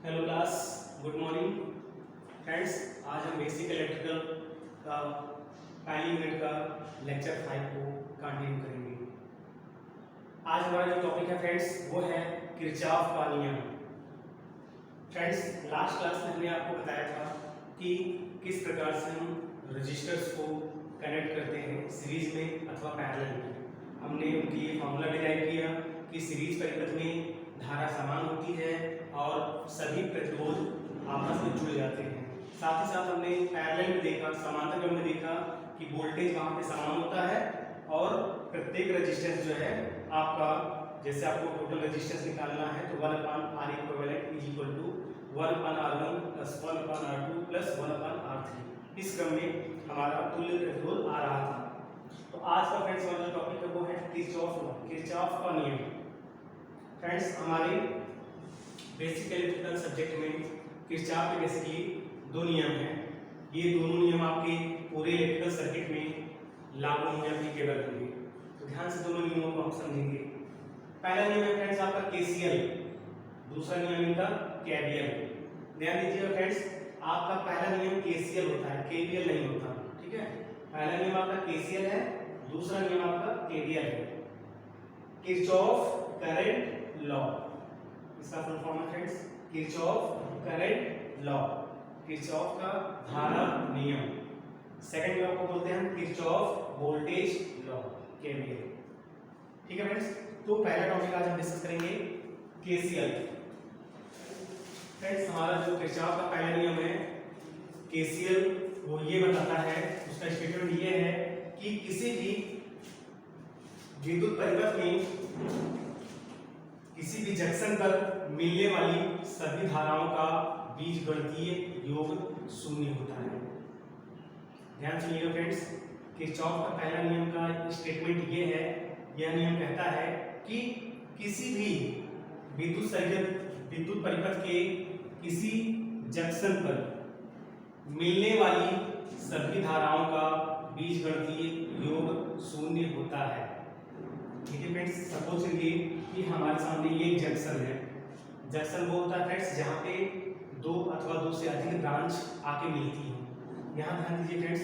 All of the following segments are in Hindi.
Hello class, good morning friends. आज हम बेसिक इलेक्ट्रिकल का पहली यूनिट का लेक्चर 5 को कंटिन्यू करेंगे। आज हमारा जो टॉपिक है फ्रेंड्स वो है किरचॉफ का नियम। फ्रेंड्स, लास्ट क्लास में हमने आपको बताया था कि किस प्रकार से हम रजिस्टर्स को कनेक्ट करते हैं सीरीज में अथवा पैरेलल में। हमने उनकी ये फार्मूला डिराइव किया कि सीरीज परिपथ में धारा समान होती है और सभी प्रतिरोध आपस में जुड़ जाते हैं। साथ ही साथ हमने पैरेलल में देखा, समांतर क्रम में देखा कि वोल्टेज वहाँ पे समान होता है और प्रत्येक रेजिस्टेंस जो है आपका, जैसे आपको टोटल रेजिस्टेंस निकालना है तो 1/R equivalent is equal to 1/R1 plus 1/R2 plus 1/R3। इस क्रम में हमारा तुल्य प्रतिरोध आ रहा था। तो आज का फ्रेंड्स हमारा जो टॉपिक है वो है किरचॉफ का नियम। फ्रेंड्स, हमारे बेसिक इलेक्ट्रिकल सब्जेक्ट में किरचॉफ के बेसिकली दो नियम हैं। ये दोनों नियम आपके पूरे इलेक्ट्रिकल सर्किट में लागू होंगे, एप्लीकेबल होंगे। तो ध्यान से दोनों नियमों को हम समझेंगे। पहला नियम है फ्रेंड्स आपका केसीएल, दूसरा नियम इनका केवीएल। ध्यान दीजिएगा फ्रेंड्स, आपका पहला नियम केसीएल होता है, केवीएल नहीं होता। ठीक है, पहला नियम आपका केसीएल है, दूसरा नियम आपका केवीएल है। किरचॉफ करंट लॉ, इसका फुल फॉर्म है friends Kirchhoff current law, Kirchhoff का धारा नियम। सेकंड लॉ को बोलते हैं किरचॉफ वोल्टेज लॉ, केवीएल। ठीक है फ्रेंड्स, तो पहला टॉपिक आज हम डिस्कस करेंगे केसीएल। फ्रेंड्स, हमारा जो किरचॉफ का पहला नियम है केसीएल, वो ये बताता है, उसका स्टेटमेंट ये है कि किसी भी विद्युत परिपथ में किसी भी जंक्शन पर मिलने वाली सभी धाराओं का बीजगणितीय योग शून्य होता है। ध्यान सुनिएगा फ्रेंड्स, किरचॉफ का पहला नियम का स्टेटमेंट ये है, यह नियम कहता है कि किसी भी विद्युत परिपथ के किसी जंक्शन पर मिलने वाली सभी धाराओं का बीजगणितीय योग शून्य होता है। ठीक है फ्रेंड्स, सपोज करिए कि हमारे सामने ये एक जंक्शन है। जंक्शन वो होता है फ्रेंड्स जहाँ पे दो अथवा दो से अधिक ब्रांच आके मिलती है। यहाँ ध्यान दीजिए फ्रेंड्स,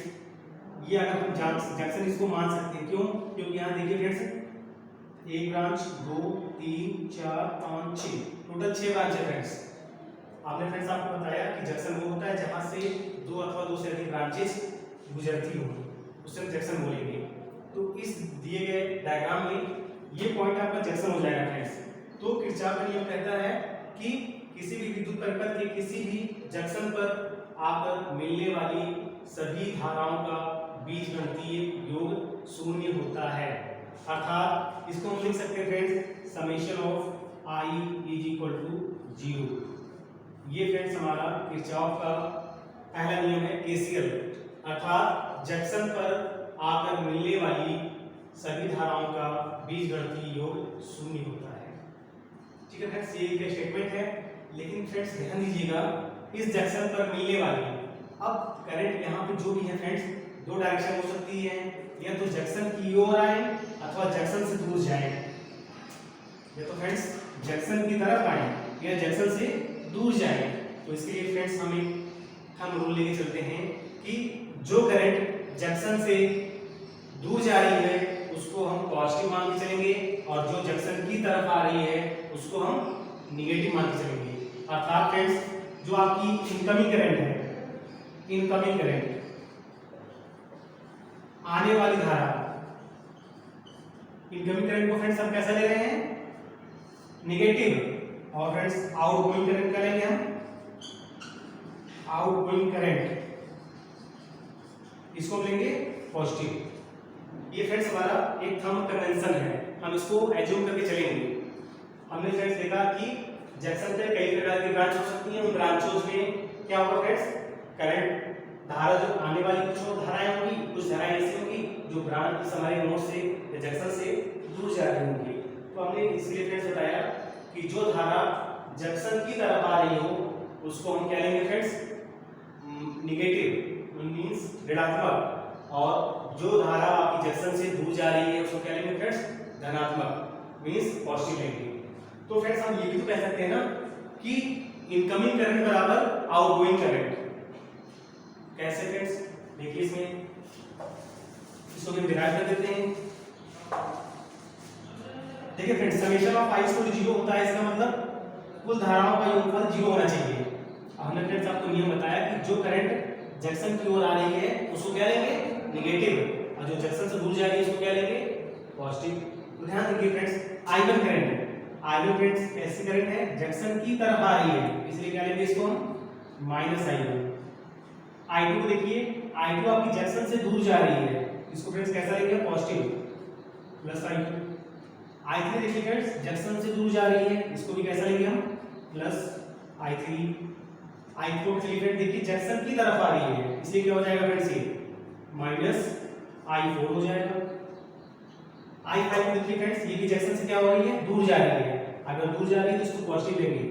ये अगर हम जंक्शन इसको मान सकते हैं, क्यों? क्योंकि यहाँ देखिए फ्रेंड्स, एक ब्रांच, 2 3 4 5 6, टोटल 6 ब्रांच है फ्रेंड्स। आपने फ्रेंड्स आपको बताया कि जंक्शन वो होता है जहाँ से दो अथवा दो से अधिक ब्रांचेस गुजरती हो, उसे हम जंक्शन बोलेंगे। तो इस दिए गए डायग्राम में ये पॉइंट आपका जंक्शन हो जाएगा फ्रेंड्स। तो किरचॉफ का नियम कहता है कि किसी भी विद्युत परिपथ के किसी भी जंक्शन पर आकर मिलने वाली सभी धाराओं का बीजगणितीय योग शून्य होता है। अर्थात इसको हम लिख सकते हैं friends summation of i is equal to 0। ये फ्रेंड्स हमारा किरचॉफ का पहला नियम है केसीएल, अर्थात जंक्शन पर आकर मिलने वाली सभी धाराओं का बीजगणितीय योग शून्य होता है। ठीक है फ्रेंड्स, ये एक स्टेटमेंट है। लेकिन फ्रेंड्स ध्यान दीजिएगा, इस जंक्शन पर मिलने वाली, अब करंट यहाँ पे जो भी है फ्रेंड्स, दो डायरेक्शन हो सकती है, या तो जंक्शन की ओर आए अथवा जंक्शन से दूर जाए। या तो फ्रेंड्स जंक्शन की तरफ आए या जंक्शन से दूर जाए। तो इसके लिए फ्रेंड्स हम रूल लेके चलते हैं कि जो करंट जंक्शन से दूर जा रही है उसको हम पॉजिटिव मान के चलेंगे, और जो जंक्शन की तरफ आ रही है उसको हम निगेटिव मान के चलेंगे। अर्थात फ्रेंड्स जो आपकी इनकमिंग करंट है, इनकमिंग करंट, आने वाली धारा, इनकमिंग करंट को फ्रेंड्स हम कैसा ले रहे हैं? निगेटिव। और फ्रेंड्स आउटगोइंग करंट क्या लेंगे हम? आउटगोइंग करंट, इसको लेंगे पॉजिटिव। ये फ्रेंड्स हमारा एक थंब कन्वेंशन है, हम इसको एज्यूम करके चलेंगे। हमने फ्रेंड्स देखा कि जंक्शन पे कई प्रकार की ब्रांच हो सकती हैं, उन ब्रांचों में क्या होगा फ्रेंड्स? करंट धारा जो आने वाली कुछ धाराएं होंगी, कुछ धाराएं ऐसी होंगी जो ब्रांच हमारे नोड से या जंक्शन से दूर जा रही होंगी। तो हमने इसलिए फ्रेंड्स बताया कि जो धारा जंक्शन की तरफ आ रही हो उसको हम क्या लेंगे फ्रेंड्स? निगेटिव, मींस ऋणात्मक। और जो धारा आपकी जंक्शन से दूर जा रही है उसको क्या लेंगे फ्रेंड्स? धनात्मक, मींस पॉजिटिव लेंगे। तो फ्रेंड्स हम ये भी तो कह सकते हैं ना कि इनकमिंग करंट बराबर आउटगोइंग करंट। कैसे फ्रेंड्स, देखिए इसमें इसको हम डिराइव कर देते हैं। देखिए friends, summation of i equal to 0 होता है, इसका मतलब कुल धाराओं का योगफल 0 होना चाहिए। हमने फ्रेंड्स आपको नियम बताया कि जो करंट जंक्शन की ओर आ रही है उसको क्या लेंगे, नेगेटिव, और जो जंक्शन से दूर जा रही है उसको क्या लेंगे, पॉजिटिव। तो ध्यान रखिए फ्रेंड्स, i1 करंट है, i1 फ्रेंड्स ऐसी करंट है जंक्शन की तरफ आ रही है, इसलिए क्या लेंगे इसको हम माइनस i1। i2 को देखिए, i2 आपकी जंक्शन से दूर जा रही है, इसको फ्रेंड्स कैसा लेंगे, पॉजिटिव, प्लस i2। i3 देखिए फ्रेंड्स जंक्शन से दूर जा रही है, इसको भी कैसा लेंगे हम, प्लस i3। i4 फ्रेंड्स देखिए जंक्शन की तरफ आ रही है, इसलिए क्या हो जाएगा फ्रेंड्स, ये माइनस i4 हो जाएगा। i5 देखिए फ्रेंड्स ये भी जंक्शन से क्या हो रही है, दूर जा रही है, अगर दूर जा रही है तो इसको पॉजिटिव लेंगे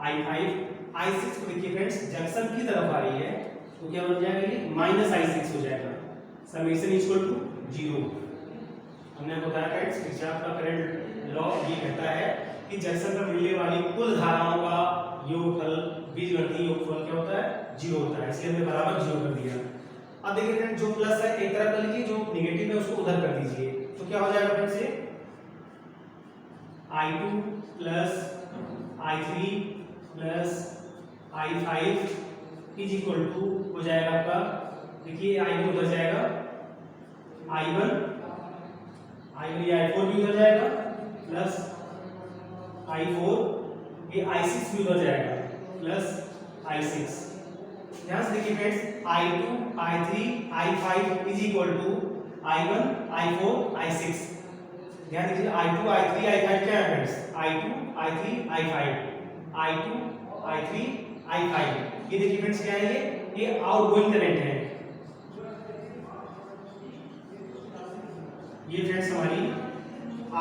i5। i6 को देखिए फ्रेंड्स जंक्शन की तरफ आ रही है, तो क्या बन जाएगा, ये माइनस i6 हो जाएगा। Summation equal to 0। हमने बताया फ्रेंड्स किरचॉफ का करंट लॉ ये कहता है कि जंक्शन पर मिलने वाली कुल धाराओं का योगफल, बीजगणितीय योगफल क्या होता है, 0 होता है, इसलिए हमने बराबर 0 कर दिया। अब देखिए फ्रेंड्स जो प्लस है एक तरफ कर लीजिए, जो नेगेटिव है उसको उधर कर दीजिए, तो क्या हो जाएगा फ्रेंड्स, ये i2 plus i3 plus i5 is equal to हो जाएगा आपका, देखिए i2 उधर जाएगा, i1 ये i4 भी उधर जाएगा, प्लस i4 ये i6 भी उधर जाएगा, प्लस i6। ध्यान से देखिए friends, i2 i3 i5 is equal to i1 i4 i6। ध्यान दीजिए i2 i3 i5 क्या है friends, i2 i3 i5, i2 i3 i5। ये देखिए फ्रेंड्स क्या है, ये आउटगोइंग करंट है। ये फ्रेंड्स हमारी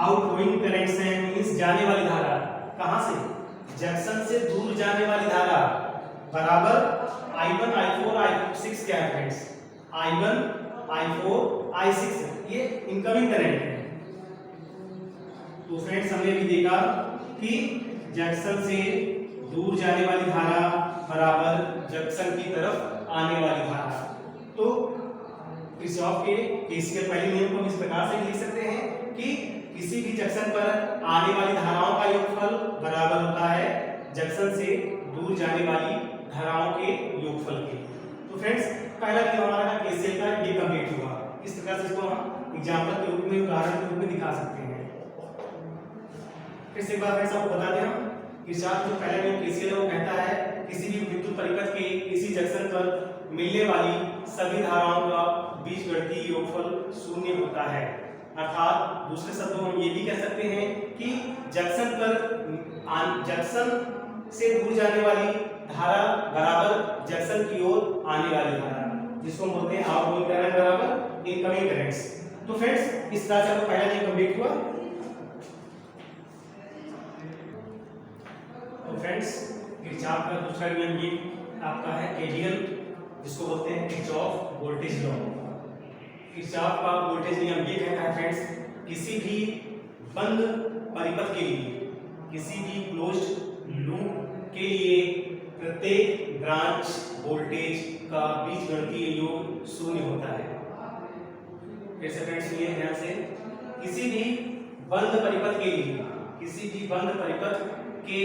आउटगोइंग करंट है, मींस जाने वाली धारा, कहां से, जंक्शन से दूर जाने वाली धारा, बराबर i1 i4 i6 क्या है फ्रेंड्स, i1 i4 i6, ये इनकमिंग करंट है। तो फ्रेंड्स हमने भी देखा कि जंक्शन से दूर जाने वाली धारा बराबर जंक्शन की तरफ आने वाली धारा। तो किरचॉफ के केसीएल पहले नियम को हम इस प्रकार से लिख सकते हैं कि किसी भी जंक्शन पर आने वाली धाराओं का योगफल बराबर होता है जंक्शन से दूर जाने वाली धाराओं के योगफल के। तो फ्रेंड्स पहला नियम हमारा केसीएल का ये कंप्लीट हुआ। इस प्रकार से इसको हम एग्जांपल के रूप में, उदाहरण के रूप में दिखा सकते हैं। फिर से एक बार फ्रेंड्स आपको बता दें, हम किरचॉफ जो पहला नियम केसीएल है वो कहता है किसी भी विद्युत परिपथ के किसी जंक्शन पर मिलने वाली सभी धाराओं का बीजगणितीय योगफल 0 होता है। अर्थात दूसरे शब्दों में हम ये भी कह सकते हैं कि जंक्शन से दूर जाने वाली धारा बराबर जंक्शन की ओर आने वाली धारा, जिसको हम बोलते हैं आउटगोइंग करंट बराबर इनकमिंग करंट्स। तो फ्रेंड्स इस तरह से आपका पहला नियम कंप्लीट हुआ। तो फ्रेंड्स किरचॉफ का दूसरा नियम ये आपका है केवीएल, जिसको बोलते हैं किरचॉफ वोल्टेज लॉ। किरचॉफ का वोल्टेज नियम ये कहता है फ्रेंड्स, किसी भी बंद परिपथ के लिए, किसी भी क्लोज्ड लूप के लिए प्रत्येक ब्रांच वोल्टेज का बीजगणितीय योग 0 होता है। फिर से फ्रेंड्स सुनिए ध्यान से, किसी भी बंद परिपथ के लिए, किसी भी बंद परिपथ के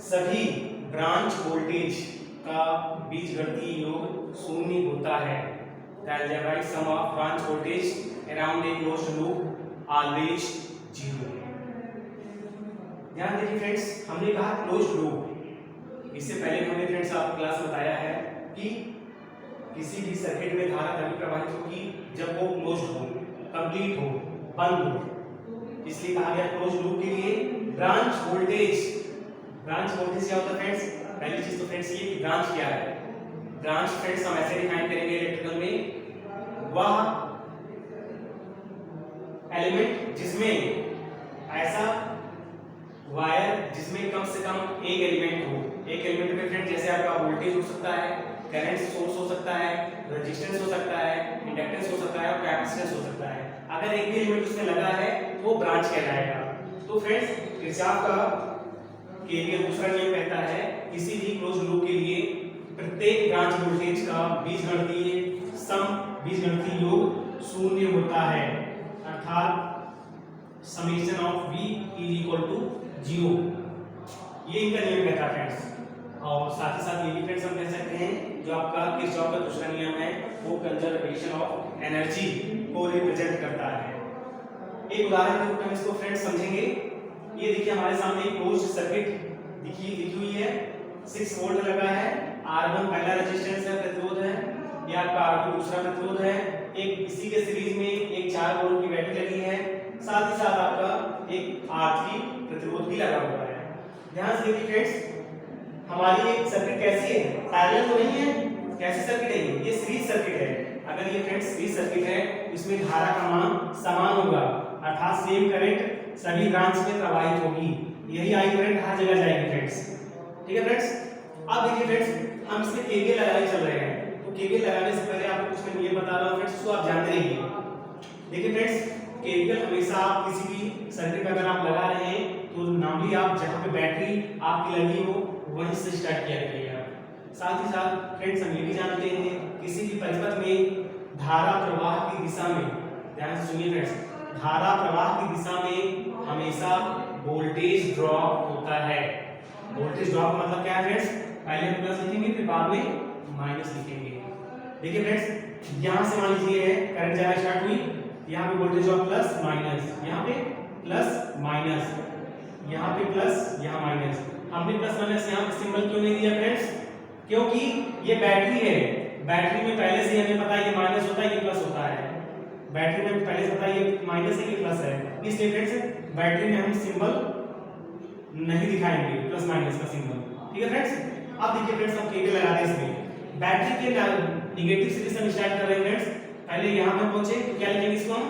सभी ब्रांच वोल्टेज का बीजगणितीय योग 0 होता है। The algebraic sum of branch voltage around a closed loop always 0। ध्यान देखिए फ्रेंड्स, हमने कहा क्लोज्ड लूप। इससे पहले हमने फ्रेंड्स आपको क्लास में बताया है कि किसी भी सर्किट में धारा तभी प्रवाहित होगी जब वो क्लोज्ड हो, कंप्लीट हो, बंद हो। इसलिए कहा गया क्लोज्ड लूप के लिए ब्रांच वोल्टेज। ब्रांच वोल्टेज क्या होता है फ्रेंड्स, पहली चीज तो फ्रेंड्स ये कि ब्रांच क्या है। ब्रांच फ्रेंड्स हम ऐसे डिफाइन करेंगे इलेक्ट्रिकल में, वह एलिमेंट जिसमें ऐसा वायर जिसमें कम से कम एक एलिमेंट हो। एक एलिमेंट में फ्रेंड्स जैसे आपका वोल्टेज हो सकता है, करंट सोर्स हो सकता है, रेजिस्टेंस हो सकता है, इंडक्टेंस हो सकता है और कैपेसिटेंस हो सकता है। अगर एक भी एलिमेंट उसमें लगा है तो वो ब्रांच कहलाएगा। तो फ्रेंड्स किरचॉफ का केवीएल दूसरा नियम कहता है किसी भी क्लोज्ड लूप के लिए प्रत्येक ब्रांच वोल्टेज का बीजगणितीय सम बीजगणितीय योग शून्य होता है, अर्थात summation of v is equal to 0। ये इनका नियम कहता है फ्रेंड्स। और साथ ही साथ ये भी फ्रेंड्स हम कह सकते हैं जो आपका किरचॉफ का दूसरा नियम है वो कंजर्वेशन ऑफ एनर्जी को रिप्रेजेंट करता है। एक उदाहरण के रूप में हम इसको फ्रेंड्स समझेंगे। ये देखिए हमारे सामने एक क्लोज्ड सर्किट लिखी हुई है, 6 वोल्ट लगा है, R1 पहला रेजिस्टेंस है, प्रतिरोध है, ये आपका R2 दूसरा प्रतिरोध है, एक इसी के सीरीज में एक 4 वोल्ट की बैटरी लगी है, साथ ही साथ आपका एक R3 प्रतिरोध भी लगा हुआ है। ध्यान से देखिए फ्रेंड्स, हमारी एक सर्किट कैसी है, पैरेलल तो नहीं है, कैसी सर्किट है ये सीरीज सर्किट है। अगर ये फ्रेंड्स सीरीज सर्किट है इसमें धारा का मान समान होगा, अर्थात सेम करंट सभी ब्रांच में प्रवाहित होगी, यही आई करंट हर जगह जाएगी फ्रेंड्स। ठीक है फ्रेंड्स, अब देखिए फ्रेंड्स हम इसमें केवीएल लगाने चल रहे हैं, तो केवीएल लगाने से पहले आपको कुछ मैं ये बता रहा हूं फ्रेंड्स, उसको आप जानते रहिए। देखिए फ्रेंड्स, केवीएल हमेशा आप किसी भी सर्किट में अगर आप लगा रहे हैं तो नॉर्मली आप जहां पे बैटरी आपकी लगी हो वहीं से स्टार्ट किया करिएगा। साथ ही साथ फ्रेंड्स हम ये भी जानते हैं किसी भी परिपथ में धारा प्रवाह की दिशा में, ध्यान से सुनिए फ्रेंड्स, धारा प्रवाह की दिशा में हमेशा वोल्टेज ड्रॉप होता है। वोल्टेज ड्रॉप मतलब क्या है फ्रेंड्स, पहले हम प्लस लिखेंगे फिर बाद में माइनस लिखेंगे। देखिए फ्रेंड्स, यहां से मान लीजिए करंट जाना स्टार्ट हुई, यहाँ पे वोल्टेज ड्रॉप प्लस माइनस, यहाँ पे प्लस माइनस, यहाँ पे प्लस, यहाँ माइनस। हमने प्लस माइनस यहाँ पे सिंबल क्यों नहीं दिया फ्रेंड्स, क्योंकि ये बैटरी है, बैटरी में पहले से हमें पता है ये माइनस होता है ये प्लस होता है, बैटरी में पहले से पता है ये माइनस है ये प्लस है, इसलिए फ्रेंड्स बैटरी में हम सिंबल नहीं दिखाएंगे प्लस माइनस का सिंबल। ठीक है फ्रेंड्स, अब देखिए फ्रेंड्स हम केवीएल लगाते हैं इसमें, बैटरी के नेगेटिव से हम स्टार्ट कर रहे हैं फ्रेंड्स। पहले यहाँ पे पहुंचे तो क्या लिखेंगे इसको हम,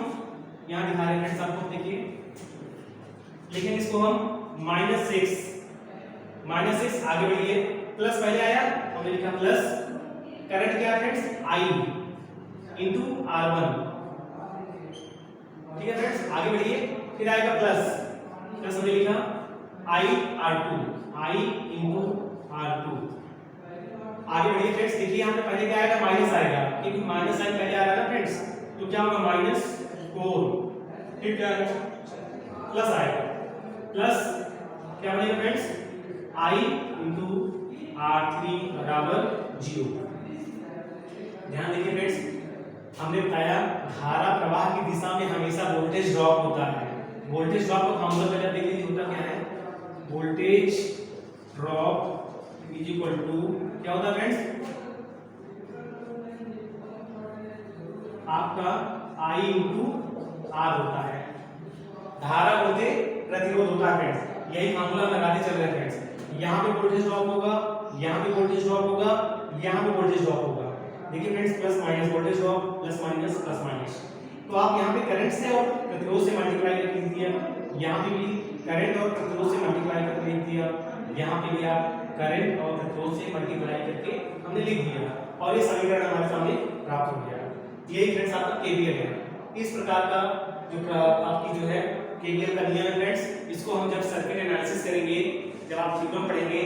यहाँ दिखा रहे हैं फ्रेंड्स आपको, देखिए लिखेंगे इसको हम -6 आगे बढ़िए, प्लस पहले आया हमने लिखा प्लस, करंट क्या है फ्रेंड्स I इंटू R1। ठीक है फ्रेंड्स, आगे बढ़िए, फिर आएगा प्लस हमने लिखा I इंटू R2। आगे बढ़िए फ्रेंड्स, देखिए यहाँ पे पहले क्या आएगा, माइनस आएगा, क्योंकि माइनस साइन पहले आ रहा है ना फ्रेंड्स, तो क्या होगा -4, फिर क्या प्लस आएगा, प्लस क्या बनेगा फ्रेंड्स I इंटू R3 बराबर 0। ध्यान देखिए फ्रेंड्स, हमने बताया धारा प्रवाह की दिशा में हमेशा वोल्टेज ड्रॉप होता है। वोल्टेज ड्रॉप का फॉर्मूला पहले देख लीजिए, होता क्या है, voltage drop is equal to क्या होता है फ्रेंड्स, आपका I इंटू R होता है, धारा बोलते प्रतिरोध होता है फ्रेंड्स, यही फॉर्मूला लगाते चल रहे हैं फ्रेंड्स। यहाँ पे वोल्टेज ड्रॉप होगा, यहाँ पे वोल्टेज ड्रॉप होगा, यहाँ पे वोल्टेज ड्रॉप होगा। देखिए friends, plus minus voltage drop, plus minus, तो आप यहाँ पे करंट से और प्रतिरोध से मल्टीप्लाई करके लिख दिया, यहाँ पे भी करंट और प्रतिरोध से मल्टीप्लाई करके लिख दिया, यहाँ पे भी आप करंट और प्रतिरोध से मल्टीप्लाई करके हमने लिख दिया, और ये समीकरण हमारे सामने प्राप्त हो गया। यही फ्रेंड्स आपका केवीएल है। इस प्रकार का जो आपकी जो है केवीएल का नियम है फ्रेंड्स, इसको हम जब सर्किट एनालिसिस करेंगे, जब आप थ्योरम पढ़ेंगे,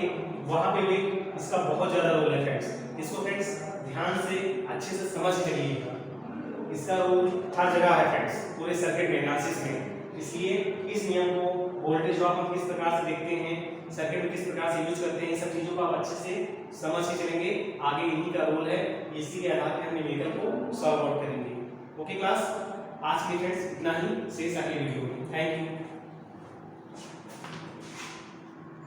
वहां पे भी इसका बहुत ज्यादा रोल है फ्रेंड्स। इसको फ्रेंड्स ध्यान से अच्छे से समझ के लिए, इसका रोल हर जगह है फ्रेंड्स, पूरे सर्किट में एनालिसिस में। इसलिए इस नियम को, वोल्टेज ड्रॉप हम किस प्रकार से देखते हैं, सर्किट में किस प्रकार से यूज करते हैं, सब चीजों को आप अच्छे से समझ के चलेंगे, आगे इन्हीं का रोल है, इसी के आधार पर हम न्यूमेरिकल को सॉल्व आउट करेंगे। ओके क्लास, आज के फ्रेंड्स इतना ही, शेष अगले वीडियो में। Thank you.